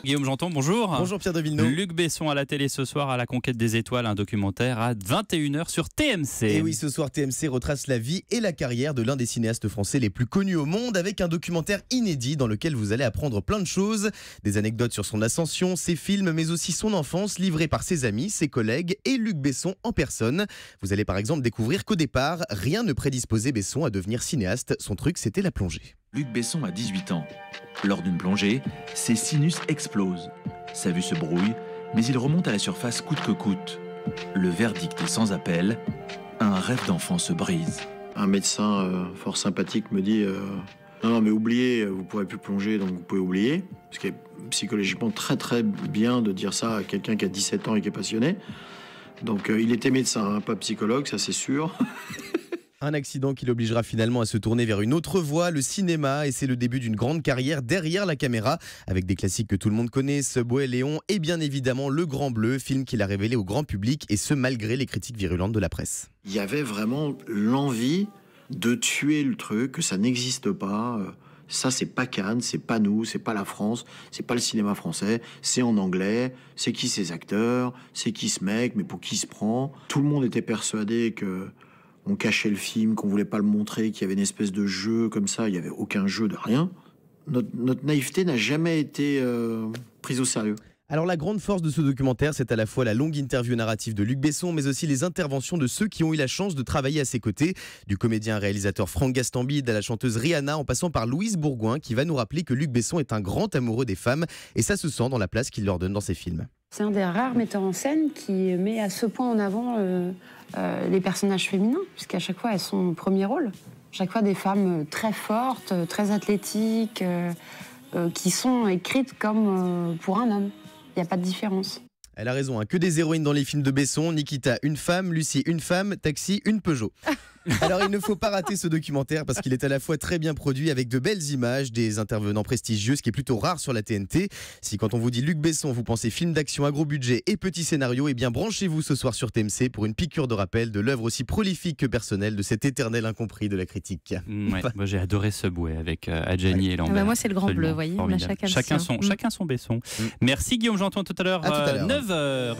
Guillaume Janton, bonjour. Bonjour Pierre de Villeneuve. Luc Besson à la télé ce soir à la conquête des étoiles, un documentaire à 21h sur TMC. Et oui, ce soir TMC retrace la vie et la carrière de l'un des cinéastes français les plus connus au monde avec un documentaire inédit dans lequel vous allez apprendre plein de choses. Des anecdotes sur son ascension, ses films, mais aussi son enfance livrée par ses amis, ses collègues et Luc Besson en personne. Vous allez par exemple découvrir qu'au départ, rien ne prédisposait Besson à devenir cinéaste. Son truc, c'était la plongée. Luc Besson a 18 ans. Lors d'une plongée, ses sinus explosent. Sa vue se brouille, mais il remonte à la surface coûte que coûte. Le verdict est sans appel. Un rêve d'enfant se brise. Un médecin fort sympathique me dit non mais oubliez, vous ne pourrez plus plonger, donc vous pouvez oublier. Ce qui est psychologiquement très très bien de dire ça à quelqu'un qui a 17 ans et qui est passionné. Donc il était médecin, pas psychologue, ça c'est sûr. Un accident qui l'obligera finalement à se tourner vers une autre voie, le cinéma, et c'est le début d'une grande carrière derrière la caméra, avec des classiques que tout le monde connaît, Subway, Léon et bien évidemment Le Grand Bleu, film qu'il a révélé au grand public, et ce malgré les critiques virulentes de la presse. Il y avait vraiment l'envie de tuer le truc, que ça n'existe pas. Ça, c'est pas Cannes, c'est pas nous, c'est pas la France, c'est pas le cinéma français, c'est en anglais, c'est qui ces acteurs, c'est qui ce mec, mais pour qui il se prend. Tout le monde était persuadé que on cachait le film, qu'on voulait pas le montrer, qu'il y avait une espèce de jeu comme ça. Il n'y avait aucun jeu de rien. Notre naïveté n'a jamais été prise au sérieux. Alors la grande force de ce documentaire, c'est à la fois la longue interview narrative de Luc Besson, mais aussi les interventions de ceux qui ont eu la chance de travailler à ses côtés, du comédien-réalisateur Franck Gastambide à la chanteuse Rihanna, en passant par Louise Bourgoin, qui va nous rappeler que Luc Besson est un grand amoureux des femmes, et ça se sent dans la place qu'il leur donne dans ses films. C'est un des rares metteurs en scène qui met à ce point en avant les personnages féminins, puisqu'à chaque fois elles sont au premier rôle. Chaque fois des femmes très fortes, très athlétiques, qui sont écrites comme pour un homme. Il n'y a pas de différence. Elle a raison, que des héroïnes dans les films de Besson. Nikita, une femme, Lucie, une femme, Taxi, une Peugeot. Alors il ne faut pas rater ce documentaire parce qu'il est à la fois très bien produit avec de belles images, des intervenants prestigieux, ce qui est plutôt rare sur la TNT. Si quand on vous dit Luc Besson, vous pensez film d'action à gros budget et petit scénario, eh bien branchez-vous ce soir sur TMC pour une piqûre de rappel de l'œuvre aussi prolifique que personnelle de cet éternel incompris de la critique. Ouais, moi j'ai adoré Subway avec Adjani et Lambert. Moi c'est le Grand Bleu, vous voyez. Chacun son Besson. Merci Guillaume Janton, tout à l'heure, À tout à l'heure. 9h.